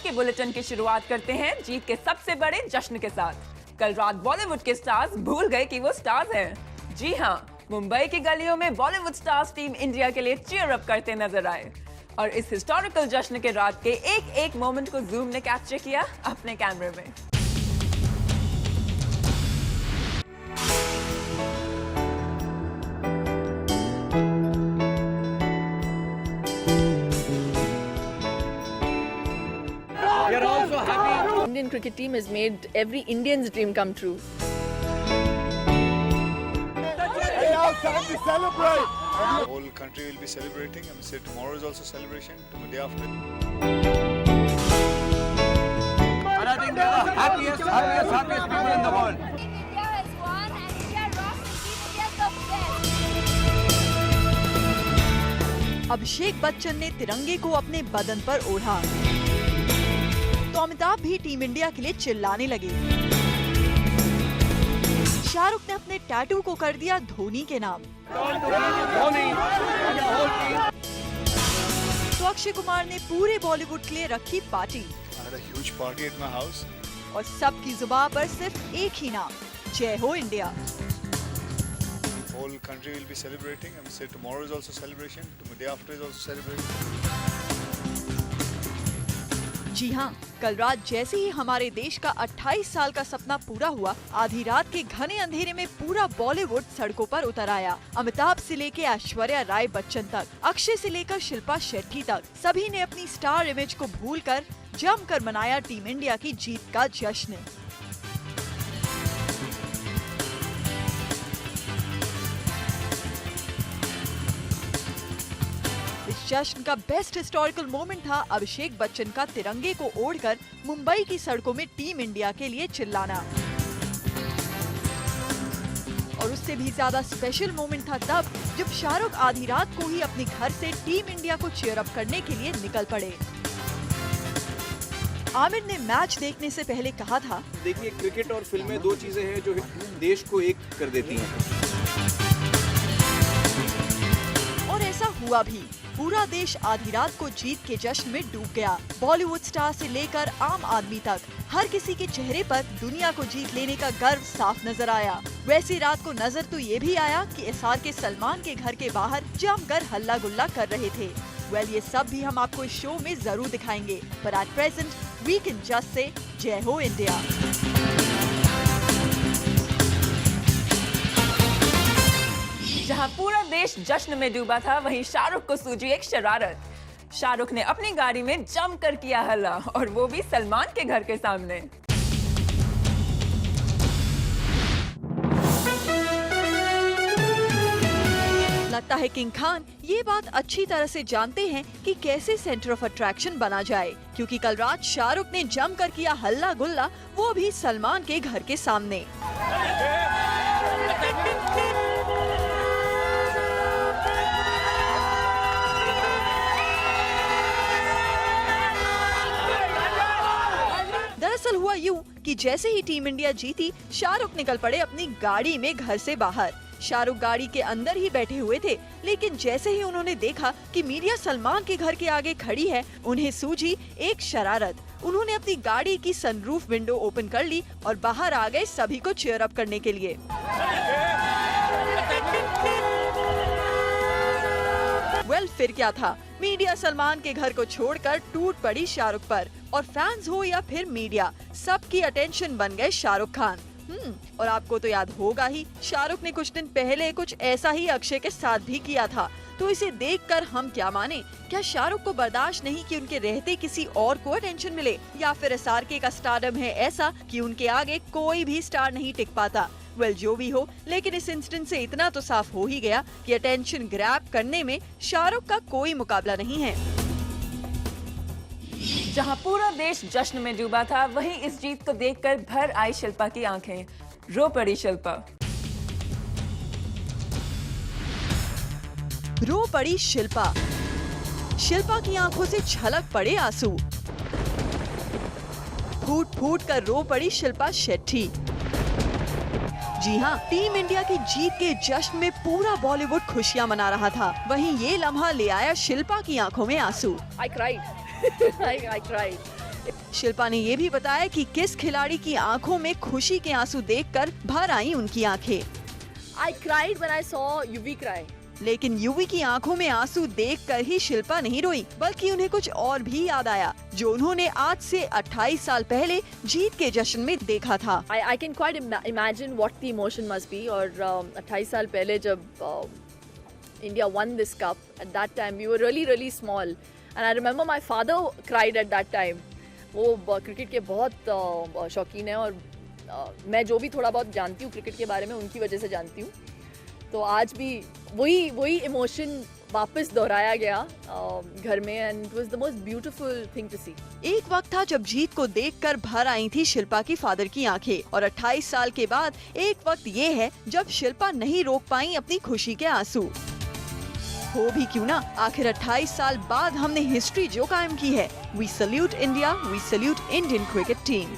के बुलेटिन की शुरुआत करते हैं जीत के सबसे बड़े जश्न के साथ। कल रात बॉलीवुड के स्टार्स भूल गए कि वो स्टार्स हैं। जी हाँ, मुंबई की गलियों में बॉलीवुड स्टार्स टीम इंडिया के लिए चीयर अप करते नजर आए और इस हिस्टोरिकल जश्न के रात के एक एक मोमेंट को जूम ने कैप्चर किया अपने कैमरे में। Indian cricket team has made every Indian's dream come true. Time to celebrate. The whole country will be celebrating. I mean, say tomorrow is also celebration. The day after. And I think they are the happiest people in the world. India has won and India rocks and India's the best. Abhishek Bachchan ने तिरंगे को अपने बदन पर ओढ़ा तो अमिताभ भी team India के लिए चिल्लाने लगे। शाहरुख ने अपने टैटू को कर दिया धोनी के नाम। तो अक्षय कुमार ने पूरे बॉलीवुड के लिए रखी party I had a huge party at my house. और सबकी जुबान पर सिर्फ एक ही नाम, जय हो India. The whole country will be celebrating. I mean, say tomorrow is also celebration. The day after is also celebration. जी हाँ, कल रात जैसे ही हमारे देश का 28 साल का सपना पूरा हुआ, आधी रात के घने अंधेरे में पूरा बॉलीवुड सड़कों पर उतर आया। अमिताभ से लेके ऐश्वर्या राय बच्चन तक, अक्षय से लेकर शिल्पा शेट्टी तक, सभी ने अपनी स्टार इमेज को भूलकर जमकर मनाया टीम इंडिया की जीत का जश्न। इस जश्न का बेस्ट हिस्टोरिकल मोमेंट था अभिषेक बच्चन का तिरंगे को ओढ़कर मुंबई की सड़कों में टीम इंडिया के लिए चिल्लाना। और उससे भी ज्यादा स्पेशल मोमेंट था तब जब शाहरुख आधी रात को ही अपने घर से टीम इंडिया को चीयर अप करने के लिए निकल पड़े। आमिर ने मैच देखने से पहले कहा था, देखिए, क्रिकेट और फिल्में दो चीजें हैं जो देश को एक कर देती हैं। और ऐसा हुआ भी। पूरा देश आधी रात को जीत के जश्न में डूब गया। बॉलीवुड स्टार से लेकर आम आदमी तक हर किसी के चेहरे पर दुनिया को जीत लेने का गर्व साफ नजर आया। वैसे रात को नजर तो ये भी आया कि एसआर के सलमान के घर के बाहर जमकर हल्ला गुल्ला कर रहे थे। ये सब भी हम आपको इस शो में जरूर दिखाएंगे, पर at present we can just say जय हो इंडिया। जहां पूरा देश जश्न में डूबा था, वहीं शाहरुख को सूझी एक शरारत। शाहरुख ने अपनी गाड़ी में जमकर किया हल्ला और वो भी सलमान के घर के सामने। लगता है किंग खान ये बात अच्छी तरह से जानते हैं कि कैसे सेंटर ऑफ अट्रैक्शन बना जाए, क्योंकि कल रात शाहरुख ने जमकर किया हल्ला गुल्ला, वो भी सलमान के घर के सामने। दरअसल हुआ यूं कि जैसे ही टीम इंडिया जीती, शाहरुख निकल पड़े अपनी गाड़ी में घर से बाहर। शाहरुख गाड़ी के अंदर ही बैठे हुए थे, लेकिन जैसे ही उन्होंने देखा कि मीडिया सलमान के घर के आगे खड़ी है, उन्हें सूझी एक शरारत। उन्होंने अपनी गाड़ी की सनरूफ विंडो ओपन कर ली और बाहर आ गए सभी को चीयर अप करने के लिए। फिर क्या था, मीडिया सलमान के घर को छोड़कर टूट पड़ी शाहरुख पर और फैंस हो या फिर मीडिया, सबकी अटेंशन बन गए शाहरुख खान। और आपको तो याद होगा ही, शाहरुख ने कुछ दिन पहले कुछ ऐसा ही अक्षय के साथ भी किया था। तो इसे देखकर हम क्या माने? क्या शाहरुख को बर्दाश्त नहीं कि उनके रहते किसी और को अटेंशन मिले, या फिर एसआरके का स्टारडम है ऐसा कि उनके आगे कोई भी स्टार नहीं टिक पाता? जो भी हो, लेकिन इस इंसिडेंट से इतना तो साफ हो ही गया कि अटेंशन ग्रैब करने में शाहरुख का कोई मुकाबला नहीं है। जहां पूरा देश जश्न में डूबा था, वहीं इस जीत को देखकर भर आई शिल्पा की आंखें। रो पड़ी शिल्पा। रो पड़ी शिल्पा। शिल्पा की आंखों से छलक पड़े आंसू। फूट फूट कर रो पड़ी शिल्पा शेट्टी। जी हाँ, टीम इंडिया की जीत के जश्न में पूरा बॉलीवुड खुशियां मना रहा था, वहीं ये लम्हा ले आया शिल्पा की आंखों में आंसू। I cried. I cried. Shilpa ने ये भी बताया कि किस खिलाड़ी की आंखों में खुशी के आंसू देखकर भर आई उनकी आंखें। I cried when I saw Yuvi cry. लेकिन युवी की आंखों में आंसू देखकर ही शिल्पा नहीं रोई, बल्कि उन्हें कुछ और भी याद आया जो उन्होंने आज से 28 साल पहले जीत के जश्न में देखा था। I can quite imagine what the emotion must be. और 28 साल पहले जब India won this cup, at that time we were really small, and I remember my father cried at that time. वो क्रिकेट के बहुत शौकीन है और मैं जो भी थोड़ा बहुत जानती हूँ क्रिकेट के बारे में उनकी वजह से जानती हूँ। तो आज भी वही इमोशन वापस दोहराया गया घर में, and it was the most beautiful thing to see. एक वक्त था जब जीत को देखकर भर आई थी शिल्पा की फादर की आंखें, और 28 साल के बाद एक वक्त ये है जब शिल्पा नहीं रोक पाई अपनी खुशी के आंसू। हो भी क्यों ना, आखिर 28 साल बाद हमने हिस्ट्री जो कायम की है। We salute India, we salute Indian cricket team.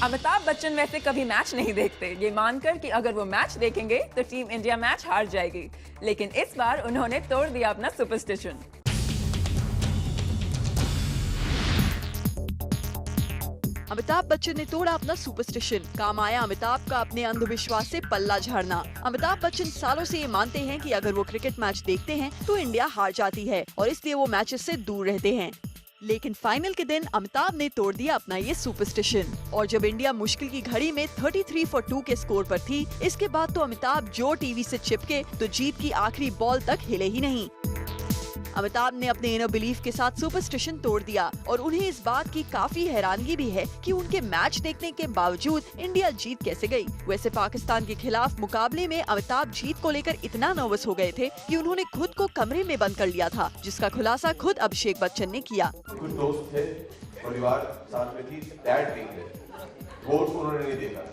Amitabh Bachchan वैसे कभी मैच नहीं देखते, ये मानकर कि अगर वो मैच देखेंगे तो टीम इंडिया मैच हार जाएगी, लेकिन इस बार उन्होंने तोड़ दिया अपना सुपरस्टिशन। अमिताभ बच्चन ने तोड़ा अपना सुपरस्टिशन। काम आया अमिताभ का अपने अंधविश्वास से पल्ला झाड़ना। अमिताभ बच्चन सालों से ये मानते हैं कि अगर वो क्रिकेट मैच देखते हैं तो इंडिया हार जाती है और इसलिए वो मैचेस से दूर रहते हैं। लेकिन फाइनल के दिन अमिताभ ने तोड़ दिया अपना ये सुपरस्टिशन, और जब इंडिया मुश्किल की घड़ी में 33 for 2 के स्कोर पर थी, इसके बाद तो अमिताभ जो टीवी से चिपके तो जीत की आखिरी बॉल तक हिले ही नहीं। अमिताभ ने अपने इनर बिलीफ के साथ सुपरस्टिशन तोड़ दिया, और उन्हें इस बात की काफी हैरानगी भी है कि उनके मैच देखने के बावजूद इंडिया जीत कैसे गई। वैसे पाकिस्तान के खिलाफ मुकाबले में अमिताभ जीत को लेकर इतना नर्वस हो गए थे कि उन्होंने खुद को कमरे में बंद कर लिया था, जिसका खुलासा खुद अभिषेक बच्चन ने किया। कुछ दोस्त थे, परिवार साथ में थी, डैड नहीं थे, वो उन्होंने नहीं देखा,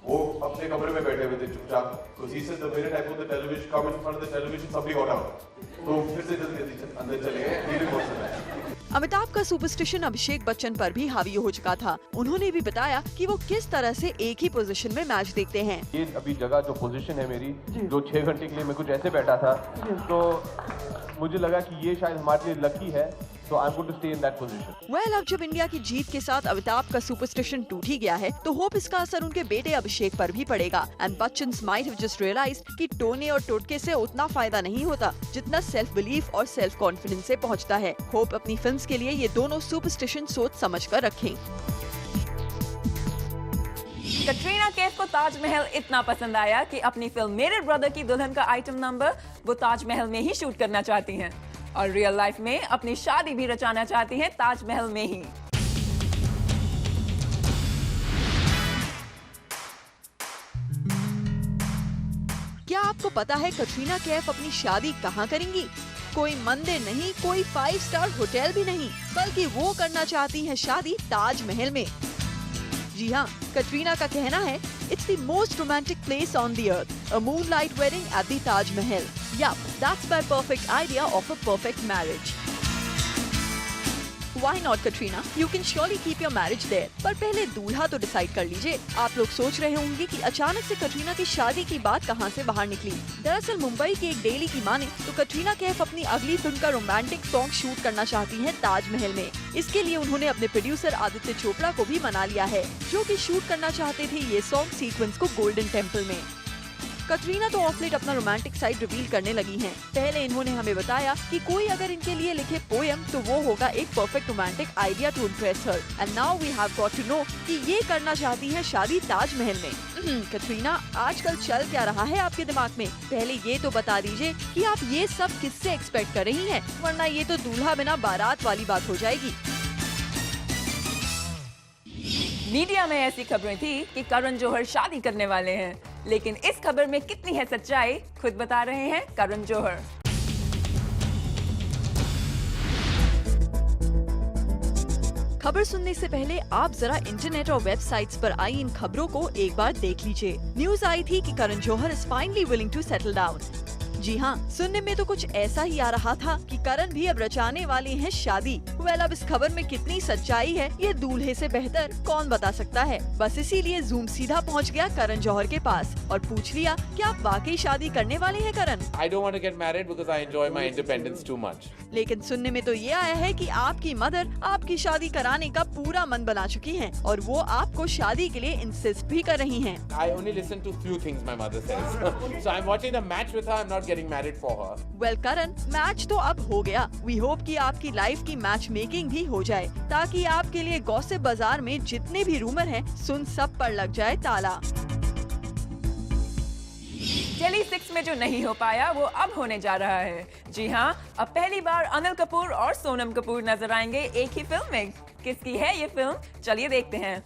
वो अपने कमरे में बैठे हुए थे चुपचाप। Because he said the minute I put the television, come in front of the television, somebody got out. तो फिर से जल्दी अंदर चले गए, ये भी बहुत समय। अमिताभ का सुपरस्टिशन अभिषेक बच्चन पर भी हावी हो चुका था। उन्होंने भी बताया कि वो किस तरह से एक ही पोजीशन में मैच देखते हैं। ये अभी जगह जो पोजीशन है मेरी, जो 6 घंटे के लिए मैं कुछ ऐसे बैठा था, तो मुझे लगा कि ये शायद हमारे लिए लकी है, तो I am going to stay in that position. Well, अब जब इंडिया की जीत के साथ अमिताभ का सुपरस्टिशन टूट ही गया है, तो होप इसका असर उनके बेटे अभिषेक पर भी पड़ेगा। And Bachchans might have just realised कि टोने और टोटके से उतना फायदा नहीं होता जितना सेल्फ बिलीफ और सेल्फ कॉन्फिडेंस से पहुंचता है। होप अपनी फिल्म्स के लिए ये दोनों सुपरस्टिशन सोच समझ कर रखें। कटरीना कैफ को ताजमहल इतना पसंद आया कि अपनी फिल्म मेरे ब्रदर की दुल्हन का आइटम नंबर वो ताजमहल में ही शूट करना चाहती हैं, और रियल लाइफ में अपनी शादी भी रचाना चाहती हैं ताजमहल में ही। क्या आपको पता है कटरीना कैफ अपनी शादी कहाँ करेंगी? कोई मंदिर नहीं, कोई 5 स्टार होटल भी नहीं, बल्कि वो करना चाहती हैं शादी ताजमहल में। जी हाँ, कटरीना का कहना है it's the most romantic place on the earth, a moonlight wedding at the Taj Mahal. Yup, that's my perfect idea of a perfect marriage. Why not, Katrina? You can surely keep your marriage there. पर पहले दूल्हा तो decide कर लीजिए। आप लोग सोच रहे होंगे कि अचानक से कटरीना की शादी की बात कहां से बाहर निकली। दरअसल मुंबई की एक डेली की माने तो कटरीना कैफ अपनी अगली फिल्म का रोमांटिक सॉन्ग शूट करना चाहती हैं ताजमहल में। इसके लिए उन्होंने अपने प्रोड्यूसर आदित्य चोपड़ा को भी मना लिया है, जो कि शूट करना चाहते थे ये सॉन्ग सीक्वेंस को गोल्डन टेम्पल में। कटरीना तो ऑफ लेट अपना रोमांटिक साइड रिवील करने लगी हैं। पहले इन्होंने हमें बताया कि कोई अगर इनके लिए लिखे पोएम तो वो होगा एक perfect romantic idea to impress her, and now we have got to know कि ये करना चाहती हैं शादी ताजमहल में। कटरीना, आजकल चल क्या रहा है आपके दिमाग में? पहले ये तो बता दीजिए कि आप ये सब किससे एक्सपेक्ट कर रही हैं, वरना ये तो दूल्हा बिना बारात वाली बात हो जाएगी। मीडिया में ऐसी खबरें थी कि करण जौहर शादी करने वाले हैं, लेकिन इस खबर में कितनी है सच्चाई, खुद बता रहे हैं करण जौहर। खबर सुनने से पहले आप जरा इंटरनेट और वेबसाइट्स पर आई इन खबरों को एक बार देख लीजिए। न्यूज आई थी कि Karan Johar is finally willing to settle down. जी हाँ, सुनने में तो कुछ ऐसा ही आ रहा था कि करण भी अब रचाने वाले हैं शादी। वेल, अब इस खबर में कितनी सच्चाई है ये दूल्हे से बेहतर कौन बता सकता है। बस इसीलिए जूम सीधा पहुंच गया करण जौहर के पास और पूछ लिया कि आप वाकई शादी करने वाले हैं करण? I don't want to get married because I enjoy my independence too much. लेकिन सुनने में तो ये आया है कि आपकी मदर आप आपकी शादी कराने का पूरा मन बना चुकी हैं और वो आपको शादी के लिए इंसिस्ट भी कर रही हैं। I only listen to few things my mother says. So I'm watching the match with her. I'm not getting married for her. Well Karan, match तो अब हो गया। वी होप कि आपकी लाइफ की मैच मेकिंग भी हो जाए ताकि आपके लिए गॉसिप बाजार में जितने भी रूमर हैं, सुन सब पर लग जाए ताला। डेली 6 में जो नहीं हो पाया वो अब होने जा रहा है। जी हाँ, अब पहली बार अनिल कपूर और सोनम कपूर नजर आएंगे एक ही फिल्म में। किसकी है ये फिल्म, चलिए देखते हैं।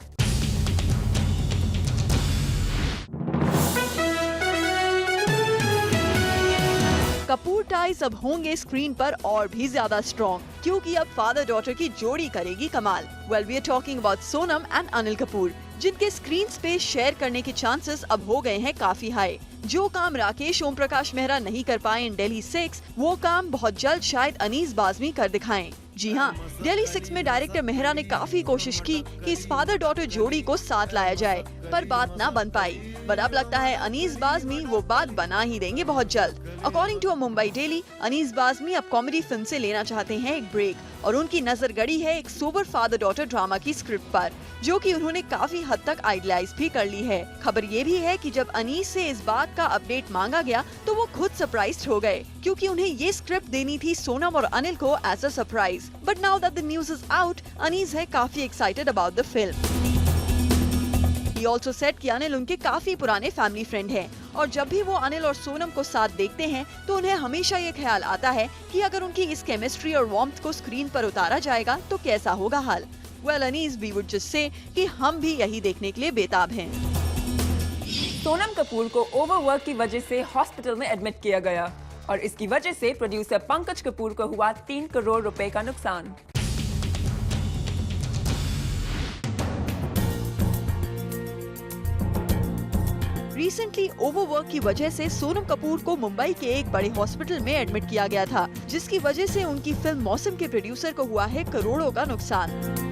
कपूर टाइज अब होंगे स्क्रीन पर और भी ज्यादा स्ट्रॉन्ग, क्योंकि अब फादर डॉटर की जोड़ी करेगी कमाल। Well, we are talking about Sonam and Anil Kapoor, जिनके स्क्रीन स्पेस शेयर करने के चांसेस अब हो गए हैं काफी हाई। जो काम राकेश ओम प्रकाश मेहरा नहीं कर पाए इन डेली 6, वो काम बहुत जल्द शायद अनीस बाज़मी कर दिखाएं। जी हाँ, डेली 6 में डायरेक्टर मेहरा ने काफी कोशिश की कि इस फादर डॉटर जोड़ी को साथ लाया जाए, पर बात ना बन पाई। पर अब लगता है अनीस बाज़मी वो बात बना ही देंगे बहुत जल्द। According to a Mumbai daily, Anees Bazmee अब कॉमेडी फिल्म से लेना चाहते हैं एक ब्रेक और उनकी नजर गड़ी है एक सोबर फादर डॉटर ड्रामा की स्क्रिप्ट पर, जो कि उन्होंने काफी हद तक आइडियलाइज भी कर ली है। खबर ये भी है कि जब अनीस से इस बात का अपडेट मांगा गया तो वो खुद सरप्राइज्ड हो गए, क्योंकि उन्हें ये स्क्रिप्ट देनी थी सोनम और अनिल को as a surprise. But now that the news is out, Anees है काफी excited about the film. He also said कि अनिल उनके काफी पुराने फैमिली फ्रेंड हैं और जब भी वो अनिल और सोनम को साथ देखते हैं तो उन्हें हमेशा ये ख्याल आता है कि अगर उनकी इस केमिस्ट्री और वार्मथ को स्क्रीन पर उतारा जाएगा तो कैसा होगा हाल। Well, Anees, we would just say कि हम भी यही देखने के लिए बेताब हैं। सोनम कपूर को ओवरवर्क की वजह से हॉस्पिटल में एडमिट किया गया और इसकी वजह से प्रोड्यूसर पंकज कपूर को हुआ 3 करोड़ रुपए का नुकसान। रिसेंटली ओवरवर्क की वजह से सोनम कपूर को मुंबई के एक बड़े हॉस्पिटल में एडमिट किया गया था, जिसकी वजह से उनकी फिल्म मौसम के प्रोड्यूसर को हुआ है करोड़ों का नुकसान।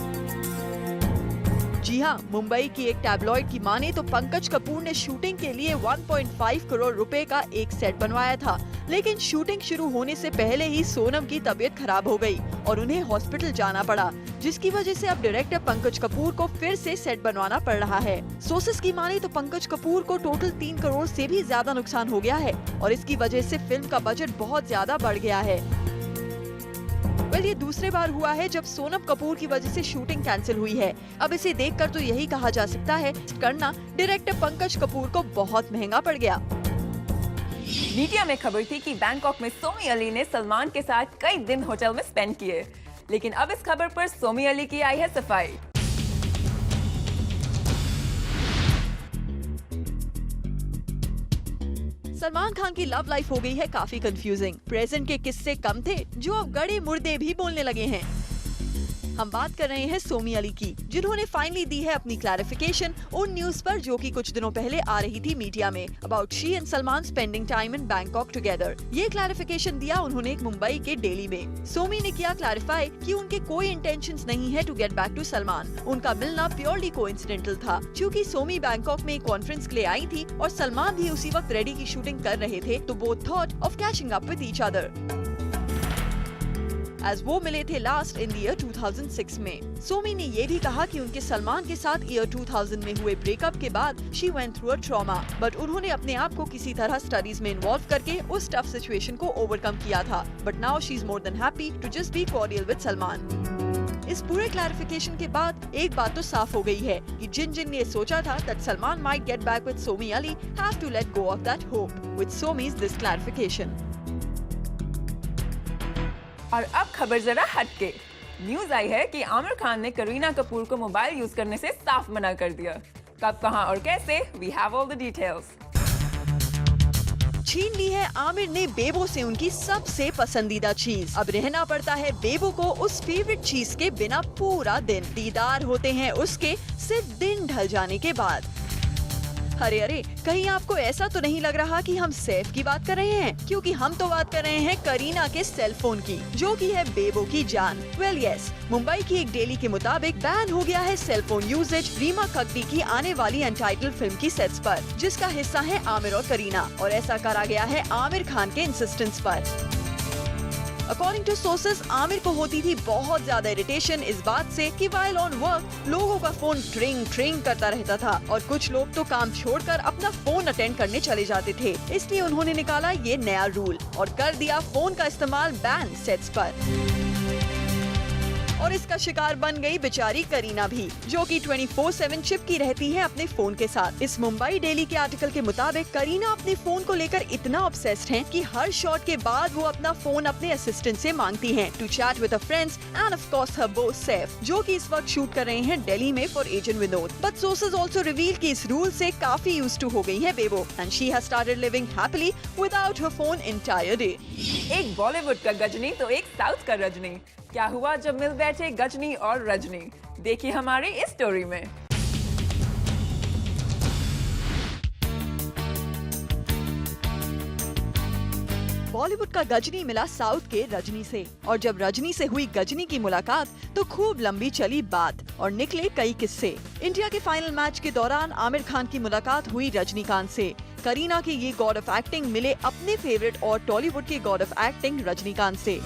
जी हाँ, मुंबई की एक टैबलॉइड की माने तो पंकज कपूर ने शूटिंग के लिए 1.5 करोड़ रुपए का एक सेट बनवाया था, लेकिन शूटिंग शुरू होने से पहले ही सोनम की तबीयत खराब हो गई और उन्हें हॉस्पिटल जाना पड़ा, जिसकी वजह से अब डायरेक्टर पंकज कपूर को फिर से सेट बनवाना पड़ रहा है। सोर्सेस की माने तो पंकज कपूर को टोटल 3 करोड़ से भी ज्यादा नुकसान हो गया है और इसकी वजह से फिल्म का बजट बहुत ज्यादा बढ़ गया है। वेल, ये दूसरे बार हुआ है जब सोनम कपूर की वजह से शूटिंग कैंसिल हुई है। अब इसे देखकर तो यही कहा जा सकता है करना डायरेक्टर पंकज कपूर को बहुत महंगा पड़ गया। मीडिया में खबर थी कि बैंकॉक में सोमी अली ने सलमान के साथ कई दिन होटल में स्पेंड किए, लेकिन अब इस खबर पर सोमी अली की आई है सफाई। सलमान खान की लव लाइफ हो गई है काफी कंफ्यूजिंग। प्रेजेंट के किस्से कम थे जो अब गड़े मुर्दे भी बोलने लगे हैं। हम बात कर रहे हैं सोमी अली की, जिन्होंने फाइनली दी है अपनी क्लैरिफिकेशन उन न्यूज पर जो कि कुछ दिनों पहले आ रही थी मीडिया में about she and Salman spending time in Bangkok together. ये क्लैरिफिकेशन दिया उन्होंने एक मुंबई के डेली में। सोमी ने किया क्लैरिफाई कि उनके कोई इंटेंशंस नहीं है to get back to Salman. उनका मिलना प्योरली कोइंसिडेंटल था, क्योंकि सोमी बैंकॉक में एक कॉन्फ्रेंस के लिए आई थी और सलमान भी उसी वक्त रेडी की शूटिंग कर रहे थे, तो both thought of catching up with each other. as वो मिले थे लास्ट इन ईयर 2006 में। सोमी ने ये भी कहा कि उनके सलमान के साथ ईयर 2000 में हुए ब्रेकअप के बाद she went through a trauma, but उन्होंने अपने आप को किसी तरह स्टडीज में इन्वॉल्व करके उस टफ सिचुएशन को ओवरकम किया था। But now she is more than happy to just be cordial with Salman. इस पूरे क्लैरिफिकेशन के बाद एक बात तो साफ हो गई है कि जिन ने सोचा था that Salman might get back with Somy Ali have to let go of that hope with Somy's this clarification. और अब खबर जरा हटके। न्यूज आई है कि आमिर खान ने करीना कपूर को मोबाइल यूज करने से साफ मना कर दिया। कब, कहां और कैसे, we have all the details. छीन ली है आमिर ने बेबो से उनकी सबसे पसंदीदा चीज। अब रहना पड़ता है बेबो को उस फेवरेट चीज के बिना पूरा दिन। दीदार होते हैं उसके सिर्फ दिन ढल जाने के बाद। अरे अरे, कहीं आपको ऐसा तो नहीं लग रहा कि हम सैफ की बात कर रहे हैं, क्योंकि हम तो बात कर रहे हैं करीना के सेल फोन की, जो कि है बेबो की जान। वेल यस, मुंबई की एक डेली के मुताबिक बैन हो गया है सेल फोन यूजेज रीमा ककड़ी की आने वाली अनटाइटल्ड फिल्म की सेट्स पर, जिसका हिस्सा है आमिर और करीना, और ऐसा करा गया है आमिर खान के इंसिस्टेंस पर। अकॉर्डिंग टू सोर्सेज, आमिर को होती थी बहुत ज्यादा इरिटेशन इस बात से कि व्हाइल ऑन वर्क लोगों का फोन ट्रिंग ट्रिंग करता रहता था और कुछ लोग तो काम छोड़कर अपना फोन अटेंड करने चले जाते थे। इसलिए उन्होंने निकाला ये नया रूल और कर दिया फोन का इस्तेमाल बैन सेट्स पर। और इसका शिकार बन गई बेचारी करीना भी, जो कि 24/7 चिपकी रहती है अपने फोन के साथ। इस मुंबई डेली के आर्टिकल के मुताबिक करीना अपने फोन को लेकर इतना ऑब्सेस्ड हैं कि हर शॉट के बाद वो अपना फोन अपने असिस्टेंट से मांगती हैं to chat with her friends and of course her boss Saif, जो कि इस वक्त शूट कर रहे हैं दिल्ली में for agent Vinod. But sources also reveal कि इस रूल से काफी यूज्ड टू हो गई है Bebo and she has started living happily without her phone entire day. एक बॉलीवुड का गजनी तो एक साउथ का रजनी। क्या हुआ जब मिल बैठे गजनी और रजनी? देखिए हमारी इस स्टोरी में। बॉलीवुड का गजनी मिला साउथ के रजनी से, और जब रजनी से हुई गजनी की मुलाकात तो खूब लंबी चली बात और निकले कई किस्से। इंडिया के फाइनल मैच के दौरान आमिर खान की मुलाकात हुई रजनीकांत से। करीना के ये गॉड ऑफ एक्टिंग मिले अपने फेवरेट और टॉलीवुड के गॉड ऑफ एक्टिंग रजनीकांत से।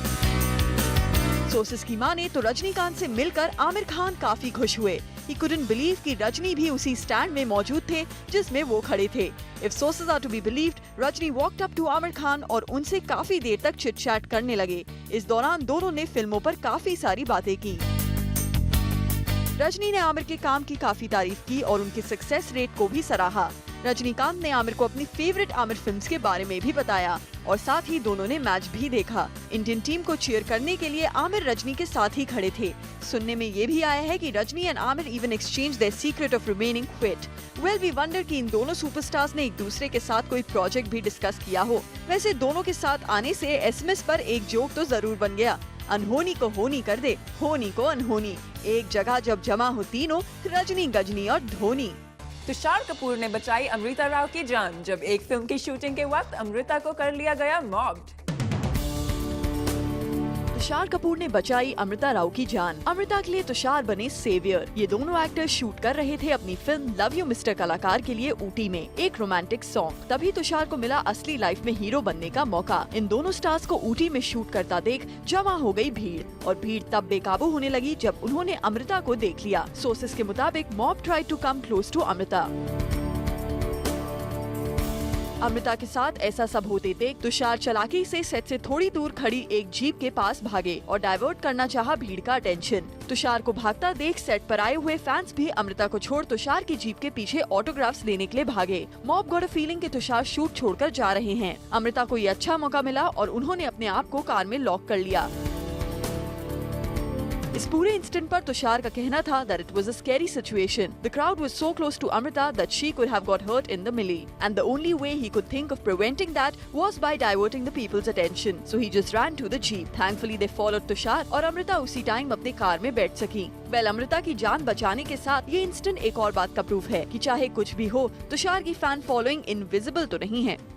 सोर्सेस की माने तो रजनीकांत से मिलकर आमिर खान काफी खुश हुए। He couldn't believe कि रजनी भी उसी स्टैंड में मौजूद थे जिसमें वो खड़े थे। If sources are to be believed, Rajni walked up to Aamir Khan और उनसे काफी देर तक चिट चैट करने लगे। इस दौरान दोनों ने फिल्मों पर काफी सारी बातें की। रजनी ने आमिर के काम की काफी तारीफ की और उनके सक्सेस रेट को भी सराहा। रजनीकांत ने आमिर को अपनी फेवरेट आमिर फिल्म्स के बारे में भी बताया और साथ ही दोनों ने मैच भी देखा। इंडियन टीम को चीयर करने के लिए आमिर रजनी के साथ ही खड़े थे। सुनने में ये भी आया है कि Rajni and Aamir even exchange their secret of remaining quiet. Well we wonder कि इन दोनों सुपरस्टार्स ने एक दूसरे के साथ कोई प्रोजेक्ट भी डिस्कस किया हो। वैसे दोनों के साथ आने से एसएमएस पर एक जोक तो जरूर बन गया, अनहोनी को होनी कर दे, होनी को अनहोनी। एक जगह जब जमा हो तीनों, रजनी, गजनी और धोनी। तुषार कपूर ने बचाई अमृता राव की जान जब एक फिल्म की शूटिंग के वक्त अमृता को कर लिया गया मॉब्ड। तुषार कपूर ने बचाई अमृता राव की जान। अमृता के लिए तुषार बने सेवियर। ये दोनों एक्टर्स शूट कर रहे थे अपनी फिल्म लव यू मिस्टर कलाकार के लिए ऊटी में एक रोमांटिक सॉन्ग। तभी तुषार को मिला असली लाइफ में हीरो बनने का मौका। इन दोनों स्टार्स को ऊटी में शूट करता देख जमा हो गई भीड़ और भीड़ तब बेकाबू होने लगी जब उन्होंने अमृता को देख लिया। सोर्सेस के मुताबिक mob tried to come close to Amrita. Amrita के साथ ऐसा सब होते देख तुषार चालाकी से सेट से थोड़ी दूर खड़ी एक जीप के पास भागे और डाइवर्ट करना चाहा भीड़ का अटेंशन। तुषार को भागता देख सेट पर आए हुए फैंस भी अमृता को छोड़ तुषार की जीप के पीछे ऑटोग्राफ्स लेने के लिए भागे। मॉब गॉट अ फीलिंग कि तुषार शूट छोड़कर जा रहे हैं। अमृता को ये अच्छा मौका मिला और उन्होंने अपने आप को कार में लॉक कर लिया। इस पूरे इंसिडेंट पर तुषार का कहना था that it was a scary situation. The crowd was so close to Amrita that she could have got hurt in the melee, and the only way he could think of preventing that was by diverting the people's attention. So he just ran to the jeep. Thankfully they followed Tushar और अमृता उसी time अपने car में बैठ सकी। Well Amrita की जान बचाने के साथ ये इंसिडेंट एक और बात का प्रूफ है कि चाहे कुछ भी हो, तुषार की फैन फॉलोइंग इनविजिबल तो नहीं है।